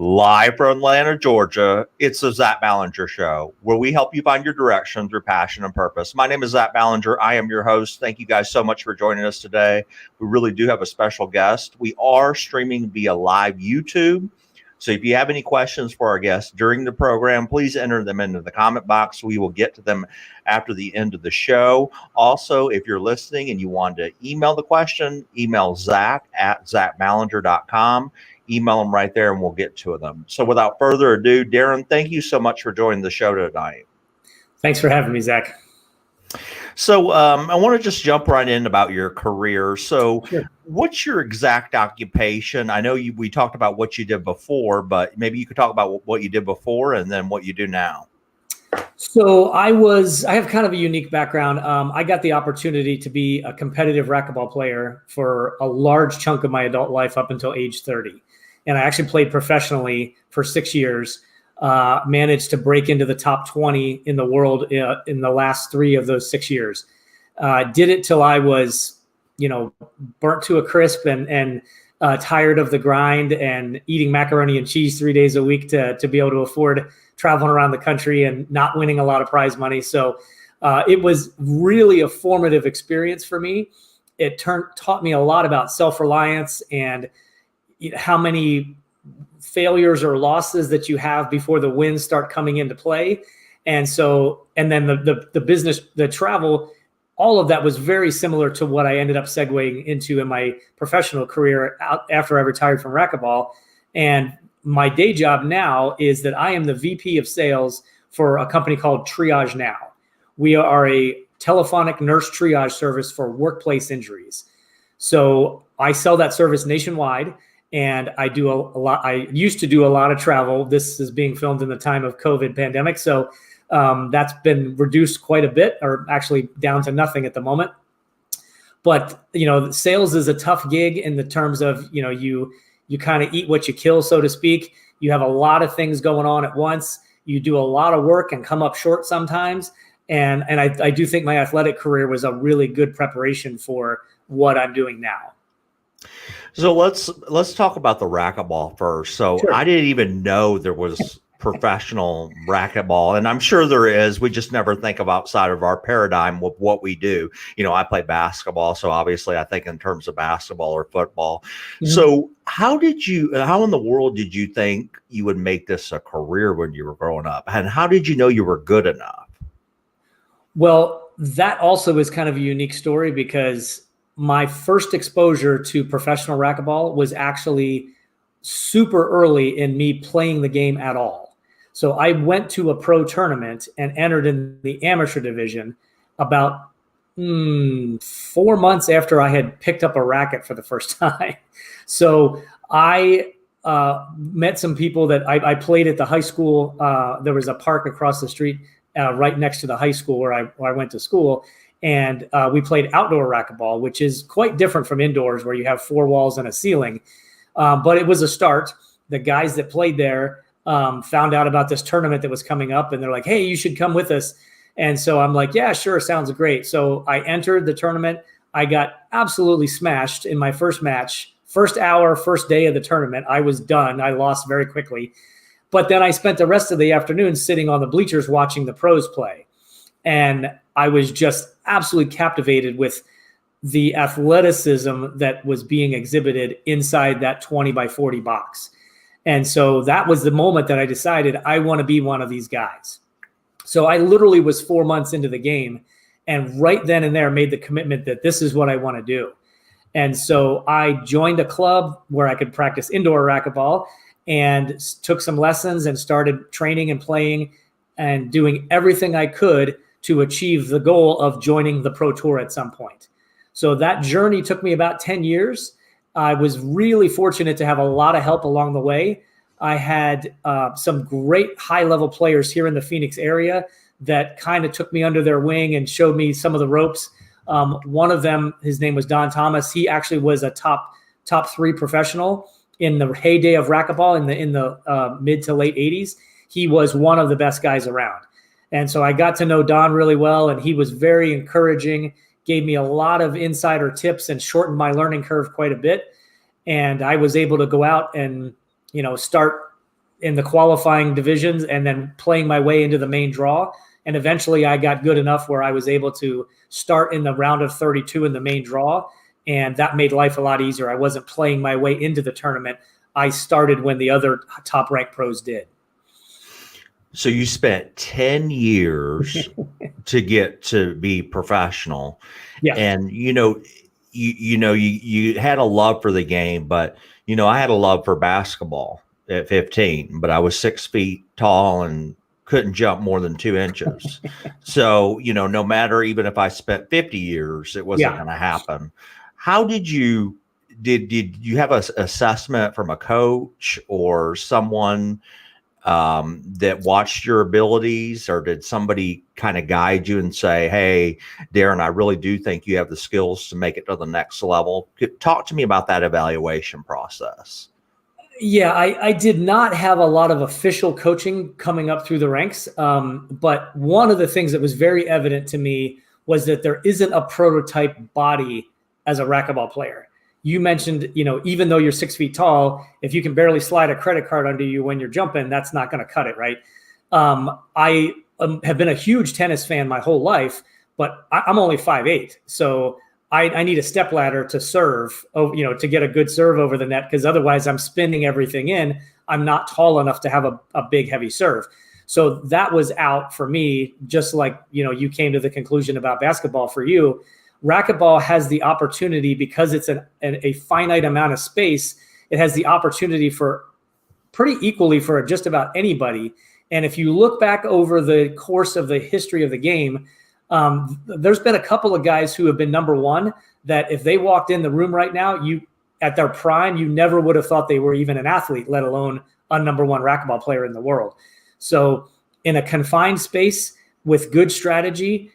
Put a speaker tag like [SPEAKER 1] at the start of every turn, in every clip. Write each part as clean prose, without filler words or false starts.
[SPEAKER 1] Live from Atlanta, Georgia, it's the Zach Ballinger Show, where we help you find your direction through passion and purpose. My name is Zach Ballinger. I am your host. Thank you guys so much for joining us today. We really do have a special guest. We are streaming via live YouTube. So if you have any questions for our guests during the program, please enter them into the comment box. We will get to them after the end of the show. Also, if you're listening and you want to email the question, email Zach at zachballinger.com. Email them right there and we'll get to them. So without further ado, Darrin, thank you so much for joining the show tonight.
[SPEAKER 2] Thanks for having me, Zach.
[SPEAKER 1] So I want to just jump right in about your career. So
[SPEAKER 2] Sure.
[SPEAKER 1] What's your exact occupation? I know we talked about what you did before, but maybe you could talk about what you did before and then what you do now.
[SPEAKER 2] So I have kind of a unique background. I got the opportunity to be a competitive racquetball player for a large chunk of my adult life up until age 30. And I actually played professionally for 6 years, managed to break into the top 20 in the world in the last 3 of those 6 years. Did it till I was, burnt to a crisp and tired of the grind and eating macaroni and cheese 3 days a week to be able to afford traveling around the country and not winning a lot of prize money. So it was really a formative experience for me. It taught me a lot about self-reliance and how many failures or losses that you have before the wins start coming into play. And then the business, the travel, all of that was very similar to what I ended up segueing into in my professional career after I retired from racquetball. And my day job now is that I am the VP of sales for a company called Triage Now. We are a telephonic nurse triage service for workplace injuries. So I sell that service nationwide. And I do a lot. I used to do a lot of travel. This is being filmed in the time of COVID pandemic. So that's been reduced quite a bit, or actually down to nothing at the moment. But, sales is a tough gig in the terms of, you kind of eat what you kill, so to speak. You have a lot of things going on at once. You do a lot of work and come up short sometimes. And I do think my athletic career was a really good preparation for what I'm doing now.
[SPEAKER 1] So let's talk about the racquetball first. So
[SPEAKER 2] Sure.
[SPEAKER 1] I didn't even know there was professional racquetball, and I'm sure there is. We just never think of outside of our paradigm with what we do. I play basketball, so obviously I think in terms of basketball or football. Mm-hmm. So how in the world did you think you would make this a career when you were growing up? And how did you know you were good enough?
[SPEAKER 2] Well, that also is kind of a unique story because my first exposure to professional racquetball was actually super early in me playing the game at all. So I went to a pro tournament and entered in the amateur division about 4 months after I had picked up a racket for the first time. So I met some people that I played at the high school. There was a park across the street right next to the high school where I went to school. And we played outdoor racquetball, which is quite different from indoors where you have 4 walls and a ceiling. But it was a start. The guys that played there found out about this tournament that was coming up, and they're like, hey, you should come with us. And so I'm like, yeah, sure, sounds great. So I entered the tournament. I got absolutely smashed in my first match. First hour, first day of the tournament, I was done. I lost very quickly. But then I spent the rest of the afternoon sitting on the bleachers watching the pros play. And I was just absolutely captivated with the athleticism that was being exhibited inside that 20 by 40 box. And so that was the moment that I decided I want to be one of these guys. So I literally was 4 months into the game and right then and there made the commitment that this is what I want to do. And so I joined a club where I could practice indoor racquetball and took some lessons and started training and playing and doing everything I could to achieve the goal of joining the pro tour at some point. So that journey took me about 10 years. I was really fortunate to have a lot of help along the way. I had some great high-level players here in the Phoenix area that kind of took me under their wing and showed me some of the ropes. One of them, his name was Don Thomas. He actually was a top 3 professional in the heyday of racquetball in the mid to late 80s. He was one of the best guys around. And so I got to know Don really well, and he was very encouraging, gave me a lot of insider tips and shortened my learning curve quite a bit. And I was able to go out and, start in the qualifying divisions and then playing my way into the main draw. And eventually I got good enough where I was able to start in the round of 32 in the main draw. And that made life a lot easier. I wasn't playing my way into the tournament. I started when the other top ranked pros did.
[SPEAKER 1] So you spent 10 years to get to be professional.
[SPEAKER 2] Yeah.
[SPEAKER 1] And, you had a love for the game, but, I had a love for basketball at 15, but I was 6 feet tall and couldn't jump more than 2 inches. So, no matter, even if I spent 50 years, it wasn't going to happen. How did you have an assessment from a coach or someone that watched your abilities, or did somebody kind of guide you and say, hey, Darrin, I really do think you have the skills to make it to the next level? Talk to me about that evaluation process.
[SPEAKER 2] Yeah, I did not have a lot of official coaching coming up through the ranks. But one of the things that was very evident to me was that there isn't a prototype body as a racquetball player. You mentioned, even though you're 6 feet tall, if you can barely slide a credit card under you when you're jumping, that's not going to cut it, right? I have been a huge tennis fan my whole life, but I'm only 5'8". So I need a step ladder to serve, to get a good serve over the net, because otherwise I'm spinning everything in. I'm not tall enough to have a big, heavy serve. So that was out for me, just like, you came to the conclusion about basketball for you. Racquetball has the opportunity, because it's a finite amount of space, it has the opportunity for pretty equally for just about anybody. And if you look back over the course of the history of the game, there's been a couple of guys who have been number one that if they walked in the room right now, at their prime, you never would have thought they were even an athlete, let alone a number one racquetball player in the world. So in a confined space with good strategy,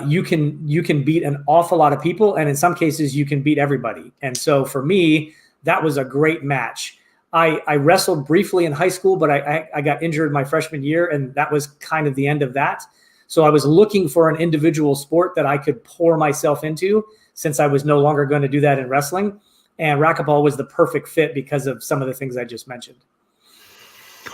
[SPEAKER 2] you can beat an awful lot of people, and in some cases you can beat everybody. And so for me, that was a great match. I wrestled briefly in high school, but I got injured my freshman year, and that was kind of the end of that. So I was looking for an individual sport that I could pour myself into, since I was no longer going to do that in wrestling. And racquetball was the perfect fit because of some of the things I just mentioned.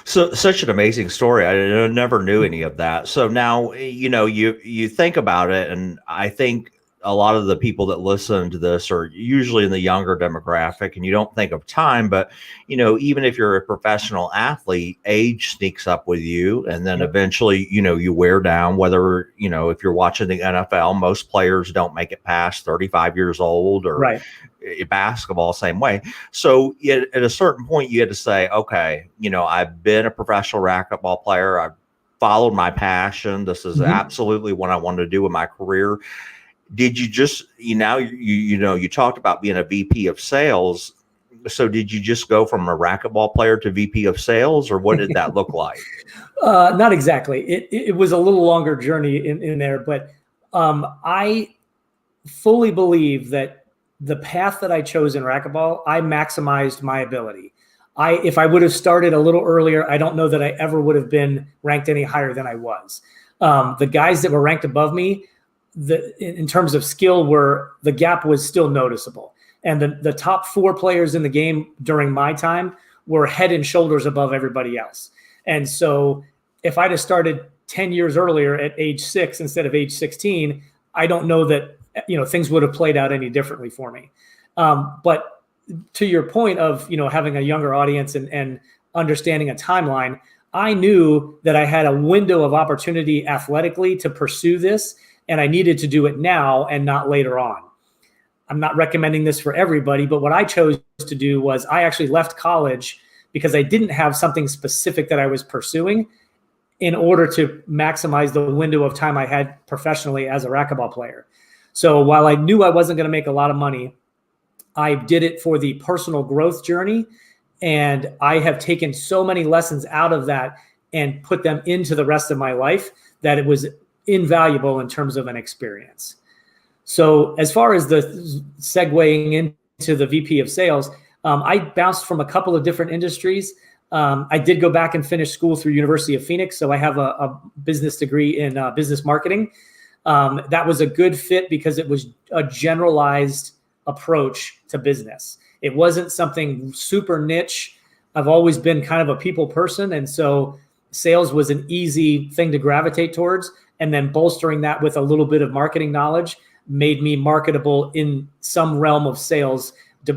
[SPEAKER 1] So such an amazing story. I never knew any of that. So now, you think about it, and I think a lot of the people that listen to this are usually in the younger demographic, and you don't think of time, but even if you're a professional athlete, age sneaks up with you, and then eventually, you wear down. Whether, if you're watching the NFL, most players don't make it past 35 years old, or
[SPEAKER 2] right.
[SPEAKER 1] Basketball, same way. So at a certain point, you had to say, okay, I've been a professional racquetball player. I've followed my passion. This is absolutely what I wanted to do with my career. Did you just, you talked about being a VP of sales. So did you just go from a racquetball player to VP of sales, or what did that look like?
[SPEAKER 2] Not exactly. It was a little longer journey in there, but I fully believe that the path that I chose in racquetball, I maximized my ability. If I would have started a little earlier, I don't know that I ever would have been ranked any higher than I was. The guys that were ranked above me, in terms of skill, the gap was still noticeable. And the top 4 players in the game during my time were head and shoulders above everybody else. And so if I'd have started 10 years earlier at age 6 instead of age 16, I don't know that things would have played out any differently for me. But to your point of having a younger audience and understanding a timeline, I knew that I had a window of opportunity athletically to pursue this, and I needed to do it now and not later on. I'm not recommending this for everybody, but what I chose to do was I actually left college because I didn't have something specific that I was pursuing in order to maximize the window of time I had professionally as a racquetball player. So while I knew I wasn't going to make a lot of money, I did it for the personal growth journey. And I have taken so many lessons out of that and put them into the rest of my life that it was invaluable in terms of an experience. So as far as the segueing into the VP of sales, I bounced from a couple of different industries. I did go back and finish school through University of Phoenix. So I have a business degree in business marketing. That was a good fit because it was a generalized approach to business. It wasn't something super niche. I've always been kind of a people person. And so sales was an easy thing to gravitate towards. And then bolstering that with a little bit of marketing knowledge made me marketable in some realm of sales,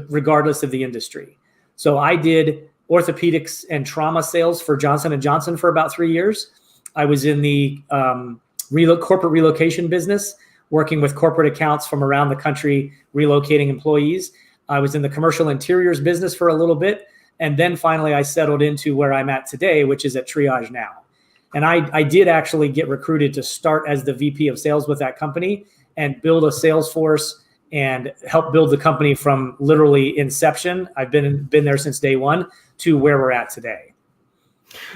[SPEAKER 2] regardless of the industry. So I did orthopedics and trauma sales for Johnson & Johnson for about 3 years. I was in the corporate relocation business, working with corporate accounts from around the country, relocating employees. I was in the commercial interiors business for a little bit. And then finally, I settled into where I'm at today, which is at Triage now. And I did actually get recruited to start as the VP of sales with that company and build a sales force and help build the company from literally inception. I've been there since day one to where we're at today.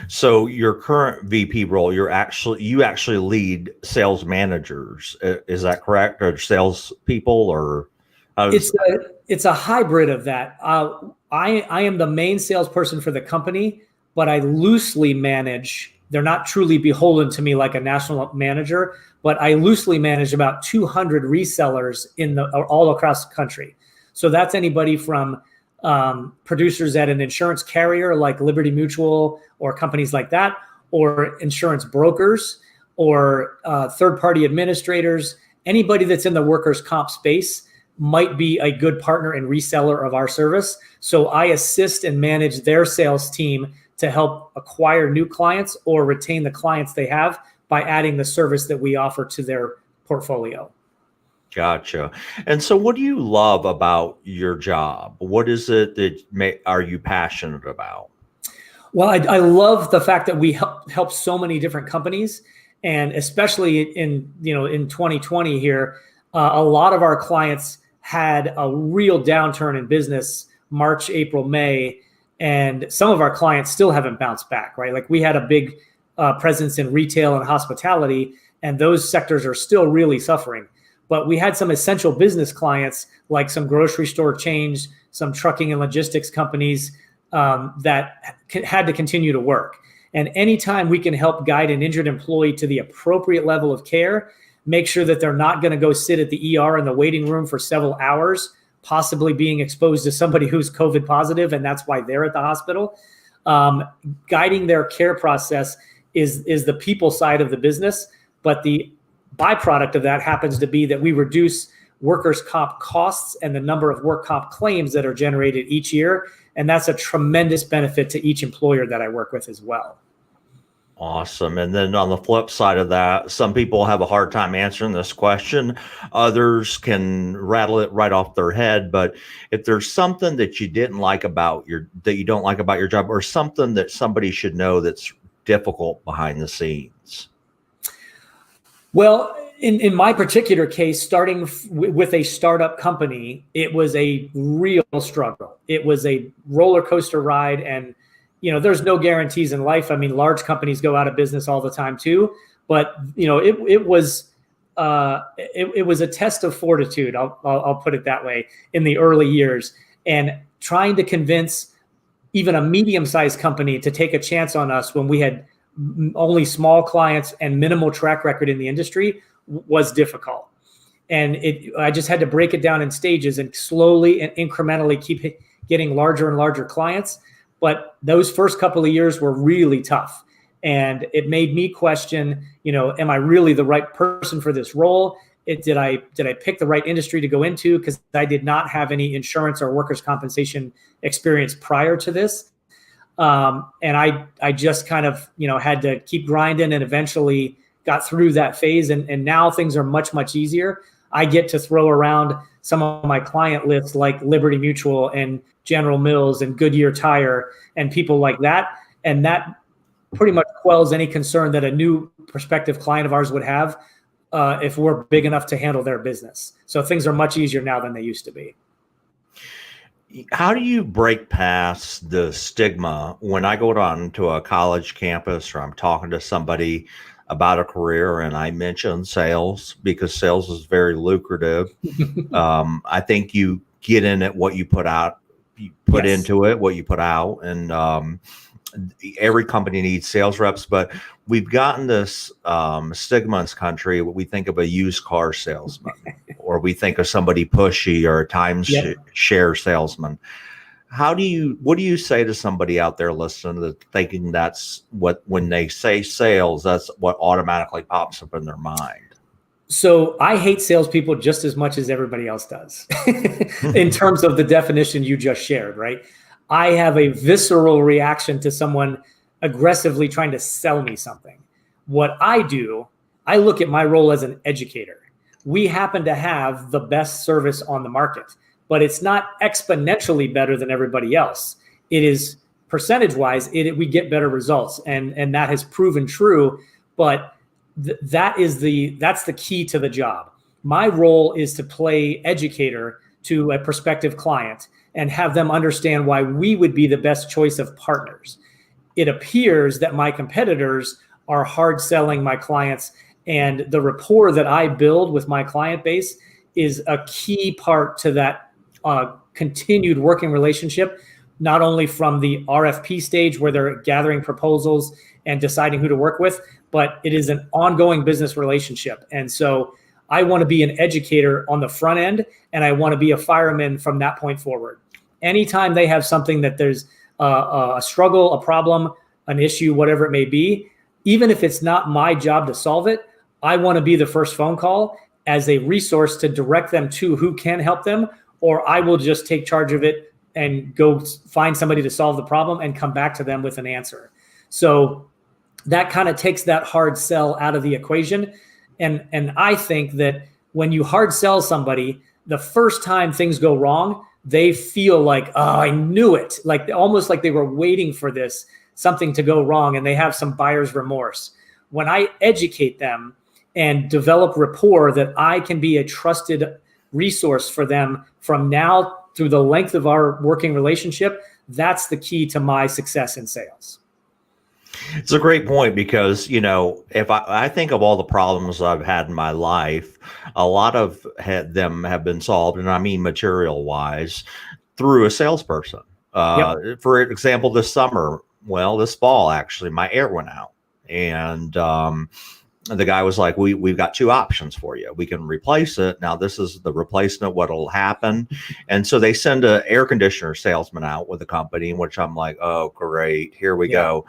[SPEAKER 2] So
[SPEAKER 1] your current VP role, you actually lead sales managers. Is that correct? Or sales people, or
[SPEAKER 2] it's a hybrid of that. I am the main salesperson for the company, but I loosely manage. They're not truly beholden to me like a national manager, but I loosely manage about 200 resellers all across the country. So that's anybody from producers at an insurance carrier like Liberty Mutual or companies like that, or insurance brokers or third-party administrators. Anybody that's in the workers' comp space might be a good partner and reseller of our service. So I assist and manage their sales team to help acquire new clients or retain the clients they have by adding the service that we offer to their portfolio.
[SPEAKER 1] Gotcha. And so what do you love about your job? What is it that are you passionate about?
[SPEAKER 2] Well, I love the fact that we help so many different companies, and especially in 2020 here, a lot of our clients had a real downturn in business, March, April, May, and some of our clients still haven't bounced back, right? Like we had a big presence in retail and hospitality, and those sectors are still really suffering. But we had some essential business clients, like some grocery store chains, some trucking and logistics companies that had to continue to work. And anytime we can help guide an injured employee to the appropriate level of care, make sure that they're not going to go sit at the ER in the waiting room for several hours, possibly being exposed to somebody who's COVID positive, and that's why they're at the hospital. Guiding their care process is the people side of the business, but the byproduct of that happens to be that we reduce workers' comp costs and the number of work comp claims that are generated each year. And that's a tremendous benefit to each employer that I work with as well.
[SPEAKER 1] Awesome. And then on the flip side of that, some people have a hard time answering this question. Others can rattle it right off their head. But if there's something that you don't like about your job, or something that somebody should know that's difficult behind the scenes.
[SPEAKER 2] Well, in my particular case, starting with a startup company, it was a real struggle. It was a roller coaster ride, and there's no guarantees in life. I mean, large companies go out of business all the time too, but it was a test of fortitude. I'll put it that way in the early years, and trying to convince even a medium-sized company to take a chance on us when we had only small clients and minimal track record in the industry was difficult. And I just had to break it down in stages and slowly and incrementally keep getting larger and larger clients. But those first couple of years were really tough. And it made me question, am I really the right person for this role? Did I pick the right industry to go into? Because I did not have any insurance or workers' compensation experience prior to this. And I just kind of, had to keep grinding, and eventually got through that phase. And now things are much, much easier. I get to throw around some of my client lists like Liberty Mutual and General Mills and Goodyear Tire and people like that. And that pretty much quells any concern that a new prospective client of ours would have if we're big enough to handle their business. So things are much easier now than they used to be.
[SPEAKER 1] How do you break past the stigma when I go down to a college campus or I'm talking to somebody about a career and I mention sales, because sales is very lucrative? I think you get in at what you put out, you put
[SPEAKER 2] Yes.
[SPEAKER 1] into it, what you put out. And every company needs sales reps, but we've gotten this stigma in this country. We think of a used car salesman, or we think of somebody pushy or a timeshare salesman. what do you say to somebody out there listening that thinking that's what, when they say sales, that's what automatically pops up in their mind?
[SPEAKER 2] So I hate salespeople just as much as everybody else does in terms of the definition you just shared, right? I have a visceral reaction to someone aggressively trying to sell me something. What I do, I look at my role as an educator. We happen to have the best service on the market, but it's not exponentially better than everybody else. It is percentage-wise, we get better results, and that has proven true. But that's the key to the job. My role is to play educator to a prospective client and have them understand why we would be the best choice of partners. It appears that my competitors are hard selling my clients, and the rapport that I build with my client base is a key part to that continued working relationship, not only from the RFP stage where they're gathering proposals and deciding who to work with, but it is an ongoing business relationship. And so I want to be an educator on the front end, and I want to be a fireman from that point forward. Anytime they have something that there's a struggle, a problem, an issue, whatever it may be, even if it's not my job to solve it, I want to be the first phone call as a resource to direct them to who can help them, or I will just take charge of it and go find somebody to solve the problem and come back to them with an answer. So that kind of takes that hard sell out of the equation. And I think that when you hard sell somebody, the first time things go wrong, they feel like, oh, I knew it. Like almost like they were waiting for something to go wrong, and they have some buyer's remorse. When I educate them and develop rapport that I can be a trusted resource for them from now through the length of our working relationship, that's the key to my success in sales.
[SPEAKER 1] It's a great point, because, if I think of all the problems I've had in my life, a lot of them have been solved, and I mean material wise, through a salesperson.
[SPEAKER 2] Yep.
[SPEAKER 1] For example, this fall, actually, my air went out, and the guy was like, we've got two options for you. We can replace it. Now, this is the replacement, what'll happen. And so they send an air conditioner salesman out with the company, which I'm like, oh, great. Here we go.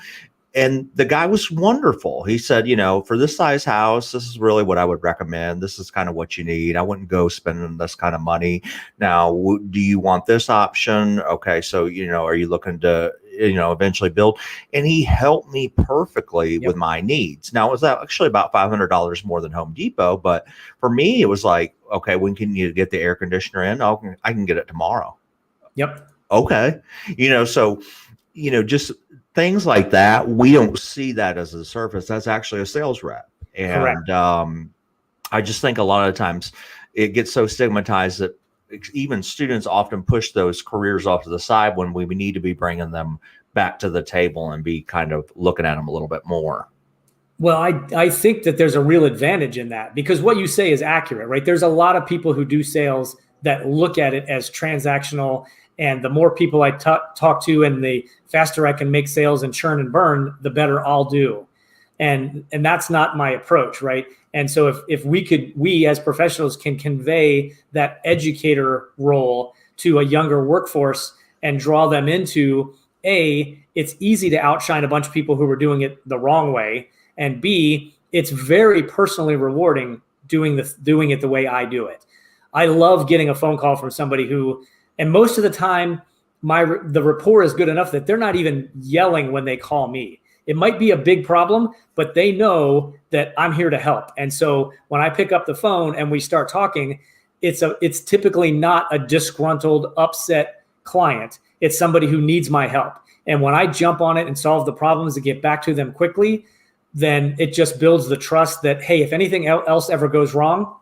[SPEAKER 1] And the guy was wonderful. He said, for this size house, this is really what I would recommend. This is kind of what you need. I wouldn't go spending this kind of money. Now, do you want this option? Okay. So, are you looking to, eventually build? And he helped me perfectly with my needs. Now, it was actually about $500 more than Home Depot. But for me, it was like, okay, when can you get the air conditioner in? Oh, I can get it tomorrow.
[SPEAKER 2] Yep.
[SPEAKER 1] Okay. So, just things like that, we don't see that as a surface. That's actually a sales rep. And I just think a lot of times it gets so stigmatized that even students often push those careers off to the side when we need to be bringing them back to the table and be kind of looking at them a little bit more.
[SPEAKER 2] Well, I think that there's a real advantage in that, because what you say is accurate, right? There's a lot of people who do sales that look at it as transactional. And the more people I talk to and the faster I can make sales and churn and burn, the better I'll do. And that's not my approach, right? And so if we as professionals can convey that educator role to a younger workforce and draw them into, A, it's easy to outshine a bunch of people who are doing it the wrong way. And B, it's very personally rewarding doing it the way I do it. I love getting a phone call from somebody who, and most of the time, the rapport is good enough that they're not even yelling when they call me. It might be a big problem, but they know that I'm here to help. And so when I pick up the phone and we start talking, it's typically not a disgruntled, upset client. It's somebody who needs my help. And when I jump on it and solve the problems and get back to them quickly, then it just builds the trust that, hey, if anything else ever goes wrong,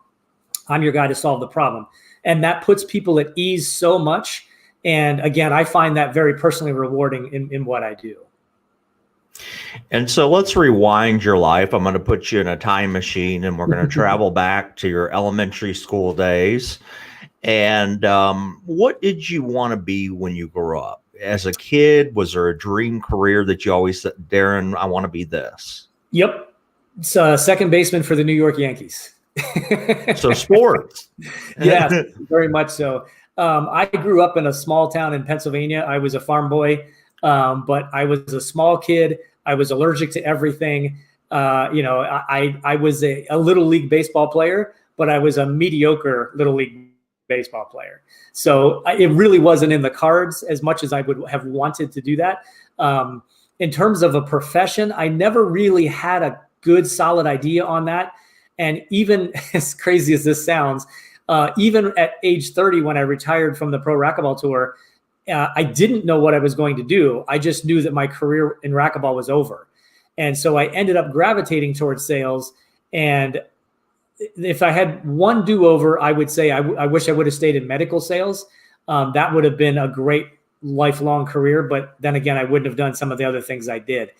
[SPEAKER 2] I'm your guy to solve the problem. And that puts people at ease so much. And again, I find that very personally rewarding in what I do.
[SPEAKER 1] And so let's rewind your life. I'm going to put you in a time machine, and we're going to travel back to your elementary school days. And what did you want to be when you grew up? As a kid, was there a dream career that you always said, Darrin, I want to be this?
[SPEAKER 2] Yep. So second baseman for the New York Yankees.
[SPEAKER 1] So sports.
[SPEAKER 2] Yeah, very much so. I grew up in a small town in Pennsylvania. I was a farm boy, but I was a small kid. I was allergic to everything. I was a little league baseball player, but I was a mediocre little league baseball player. So it really wasn't in the cards as much as I would have wanted to do that. In terms of a profession, I never really had a good solid idea on that. And even as crazy as this sounds, even at age 30, when I retired from the Pro Racquetball Tour, I didn't know what I was going to do. I just knew that my career in racquetball was over. And so I ended up gravitating towards sales. And if I had one do-over, I would say I wish I would have stayed in medical sales. That would have been a great lifelong career. But then again, I wouldn't have done some of the other things I did.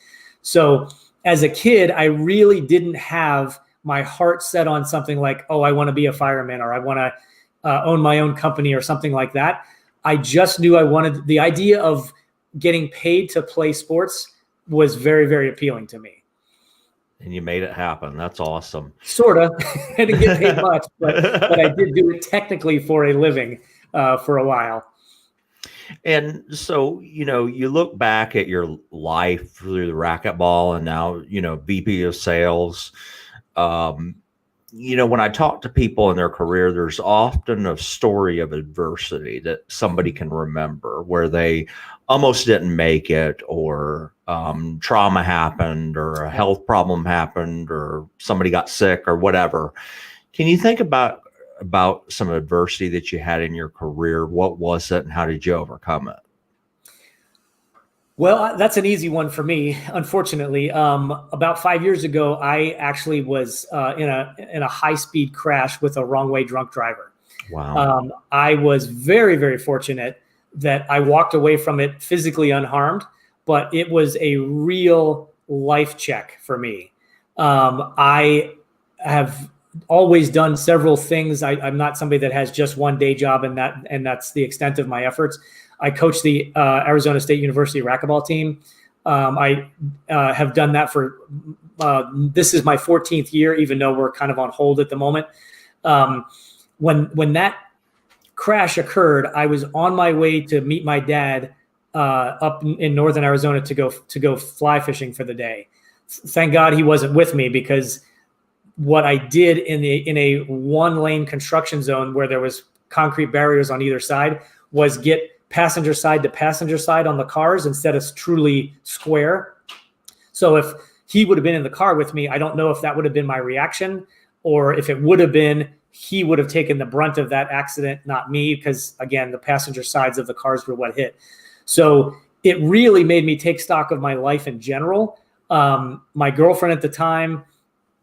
[SPEAKER 2] So as a kid, I really didn't have my heart set on something like, oh, I want to be a fireman, or I want to own my own company or something like that. I just knew I wanted the idea of getting paid to play sports was very, very appealing to me.
[SPEAKER 1] And you made it happen. That's awesome.
[SPEAKER 2] Sort of. I didn't get paid much, but I did do it technically for a living for a while.
[SPEAKER 1] And so, you look back at your life through the racquetball and now, VP of sales. When I talk to people in their career, there's often a story of adversity that somebody can remember where they almost didn't make it, or trauma happened, or a health problem happened, or somebody got sick, or whatever. Can you think about some adversity that you had in your career? What was it, and how did you overcome it?
[SPEAKER 2] Well, that's an easy one for me, unfortunately. About 5 years ago, I actually was in a high-speed crash with a wrong-way drunk driver.
[SPEAKER 1] Wow.
[SPEAKER 2] I was very, very fortunate that I walked away from it physically unharmed, but it was a real life check for me. I have always done several things. I'm not somebody that has just one day job, and that's the extent of my efforts. I coach the Arizona State University racquetball team. I have done that for, this is my 14th year, even though we're kind of on hold at the moment. When that crash occurred, I was on my way to meet my dad up in northern Arizona to go fly fishing for the day. Thank God he wasn't with me, because what I did in a one-lane construction zone where there was concrete barriers on either side was get passenger side to passenger side on the cars instead of truly square. So if he would have been in the car with me, I don't know if that would have been my reaction, or if it would have been, he would have taken the brunt of that accident, not me, because again, the passenger sides of the cars were what hit. So it really made me take stock of my life in general. My girlfriend at the time,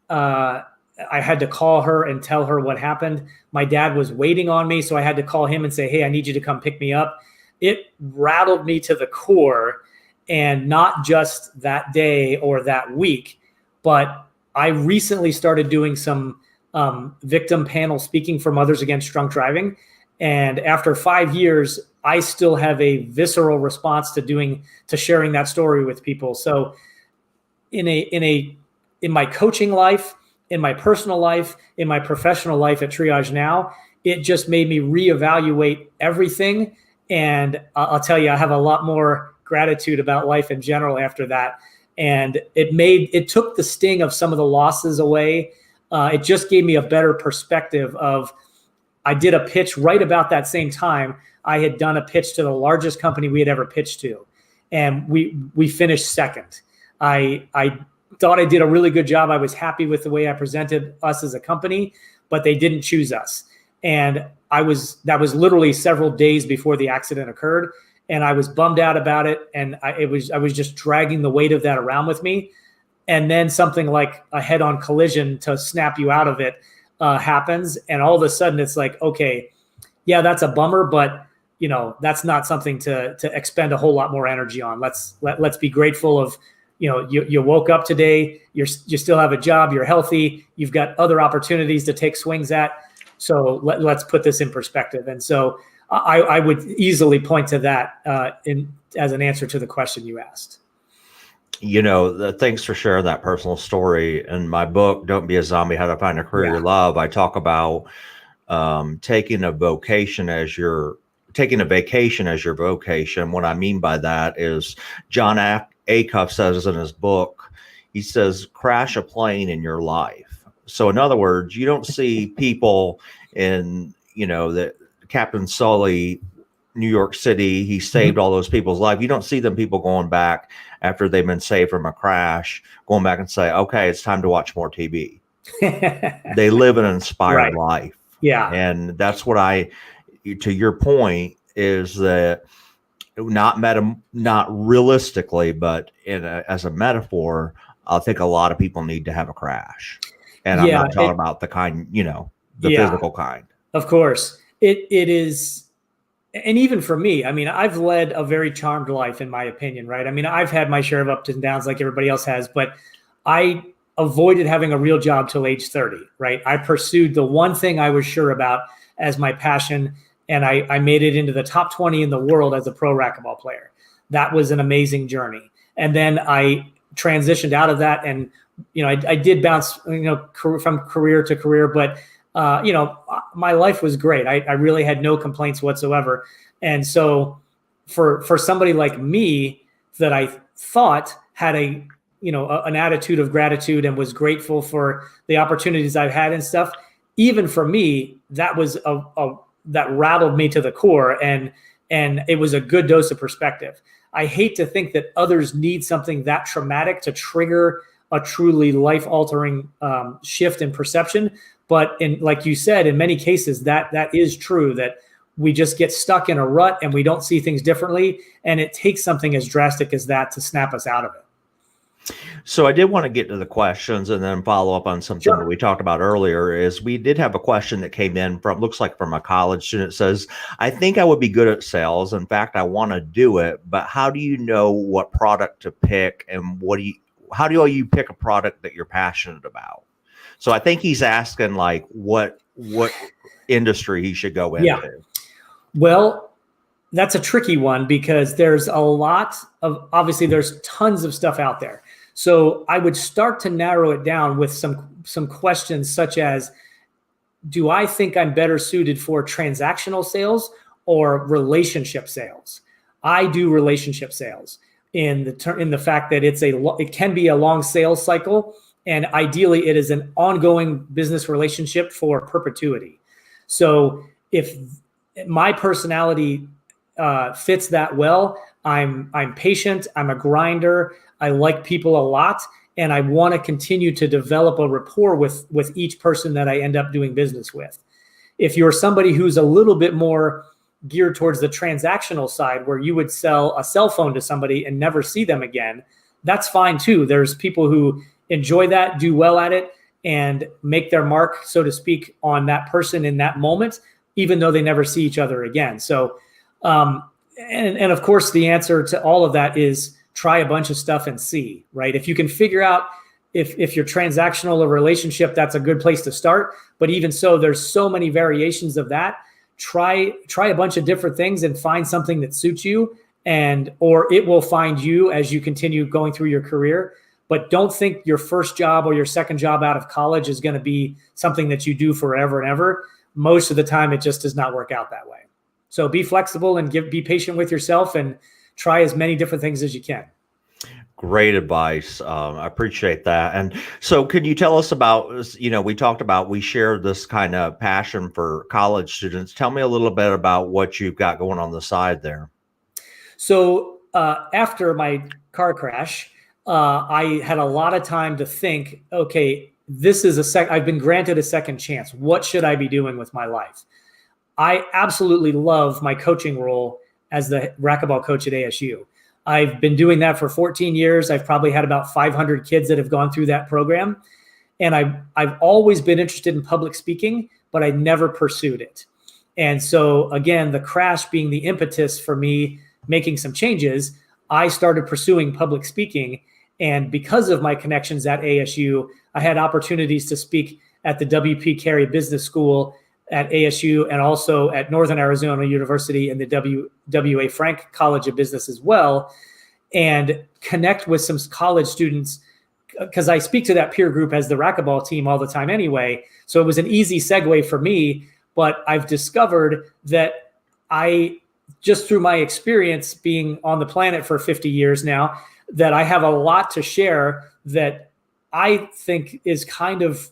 [SPEAKER 2] I had to call her and tell her what happened. My dad was waiting on me, so I had to call him and say, hey, I need you to come pick me up. It rattled me to the core, and not just that day or that week, but I recently started doing some victim panel speaking for Mothers Against Drunk Driving. And after 5 years, I still have a visceral response to sharing that story with people. So in my coaching life, in my personal life, in my professional life at Triage Now, it just made me reevaluate everything. And I'll tell you, I have a lot more gratitude about life in general after that. And it took the sting of some of the losses away. It just gave me a better perspective of, I did a pitch right about that same time. I had done a pitch to the largest company we had ever pitched to, and we finished second. I thought I did a really good job. I was happy with the way I presented us as a company, but they didn't choose us. And that was literally several days before the accident occurred. And I was bummed out about it. And I was just dragging the weight of that around with me. And then something like a head-on collision to snap you out of it happens. And all of a sudden it's like, okay, yeah, that's a bummer, but that's not something to expend a whole lot more energy on. Let's be grateful of, you woke up today, you still have a job, you're healthy, you've got other opportunities to take swings at. So let's put this in perspective. And so I would easily point to that as an answer to the question you asked.
[SPEAKER 1] Thanks for sharing that personal story. In my book, Don't Be a Zombie, How to Find a Career You Love, I talk about taking a vacation as your vocation. What I mean by that is John Acuff says in his book, he says, crash a plane in your life. So in other words, you don't see people in, that Captain Sully, New York City, he saved all those people's life. You don't see people going back after they've been saved from a crash, going back and say, okay, it's time to watch more TV. They live an inspired life.
[SPEAKER 2] Yeah.
[SPEAKER 1] And that's what to your point, is that not realistically, but as a metaphor, I think a lot of people need to have a crash. And I'm not talking about the kind, the physical kind.
[SPEAKER 2] Of course. It is. And even for me, I mean, I've led a very charmed life, in my opinion, right? I mean, I've had my share of ups and downs like everybody else has, but I avoided having a real job till age 30, right? I pursued the one thing I was sure about as my passion, and I made it into the top 20 in the world as a pro racquetball player. That was an amazing journey. And then I transitioned out of that, and I did bounce from career to career, but my life was great. I really had no complaints whatsoever. And so for somebody like me that I thought had an attitude of gratitude and was grateful for the opportunities I've had and stuff, even for me, that was that rattled me to the core, and it was a good dose of perspective. I hate to think that others need something that traumatic to trigger a truly life-altering shift in perception. But like you said, in many cases, that is true, that we just get stuck in a rut and we don't see things differently. And it takes something as drastic as that to snap us out of it.
[SPEAKER 1] So I did want to get to the questions and then follow up on something that we talked about earlier. Is we did have a question that came in from a college student. It says, I think I would be good at sales. In fact, I want to do it, but how do you know what product to pick, and how do you pick a product that you're passionate about? So I think he's asking like what industry he should go into. Yeah.
[SPEAKER 2] Well, that's a tricky one because there's obviously there's tons of stuff out there. So I would start to narrow it down with some questions such as, do I think I'm better suited for transactional sales or relationship sales? I do relationship sales in the fact that it can be a long sales cycle. And ideally, it is an ongoing business relationship for perpetuity. So if my personality fits that well, I'm patient, I'm a grinder, I like people a lot, and I want to continue to develop a rapport with each person that I end up doing business with. If you're somebody who's a little bit more geared towards the transactional side, where you would sell a cell phone to somebody and never see them again, that's fine too. There's people who enjoy that, do well at it, and make their mark, so to speak, on that person in that moment, even though they never see each other again. So, and of course, the answer to all of that is try a bunch of stuff and see, right? If you can figure out if you're transactional or relationship, that's a good place to start. But even so, there's so many variations of that. Try a bunch of different things and find something that suits you, or it will find you as you continue going through your career. But don't think your first job or your second job out of college is going to be something that you do forever and ever. Most of the time, it just does not work out that way. So be flexible and be patient with yourself and try as many different things as you can.
[SPEAKER 1] Great advice. I appreciate that. And so can you tell us about, we talked about, we share this kind of passion for college students. Tell me a little bit about what you've got going on the side there.
[SPEAKER 2] So after my car crash, I had a lot of time to think, okay, this is I've been granted a second chance. What should I be doing with my life? I absolutely love my coaching role as the racquetball coach at ASU. I've been doing that for 14 years. I've probably had about 500 kids that have gone through that program. And I've always been interested in public speaking, but I never pursued it. And so again, the crash being the impetus for me making some changes, I started pursuing public speaking. And because of my connections at ASU, I had opportunities to speak at the W.P. Carey Business School at ASU and also at Northern Arizona University and the W.A. Frank College of Business as well, and connect with some college students because I speak to that peer group as the racquetball team all the time anyway. So it was an easy segue for me. but I've discovered that just through my experience being on the planet for 50 years now, that I have a lot to share that I think is kind of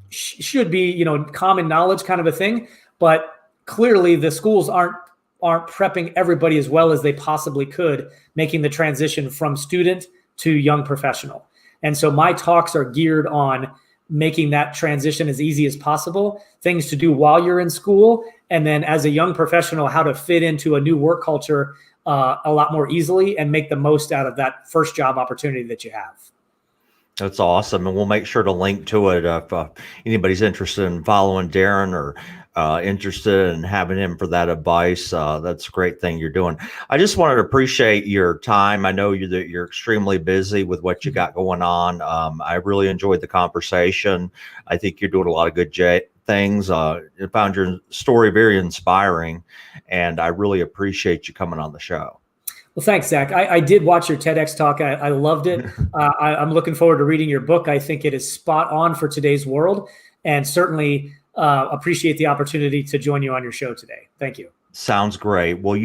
[SPEAKER 2] should be, common knowledge kind of a thing. But clearly the schools aren't prepping everybody as well as they possibly could, making the transition from student to young professional. And so my talks are geared on making that transition as easy as possible, things to do while you're in school, and then as a young professional, how to fit into a new work culture a lot more easily and make the most out of that first job opportunity that you have.
[SPEAKER 1] That's awesome. And we'll make sure to link to it if anybody's interested in following Darrin or interested in having him for that advice. That's a great thing you're doing. I just wanted to appreciate your time. I know that you're extremely busy with what you got going on. I really enjoyed the conversation. I think you're doing a lot of good things. I found your story very inspiring, and I really appreciate you coming on the show.
[SPEAKER 2] Well, thanks, Zach. I did watch your TEDx talk. I loved it. I'm looking forward to reading your book. I think it is spot on for today's world, and certainly appreciate the opportunity to join you on your show today. Thank you.
[SPEAKER 1] Sounds great. Well,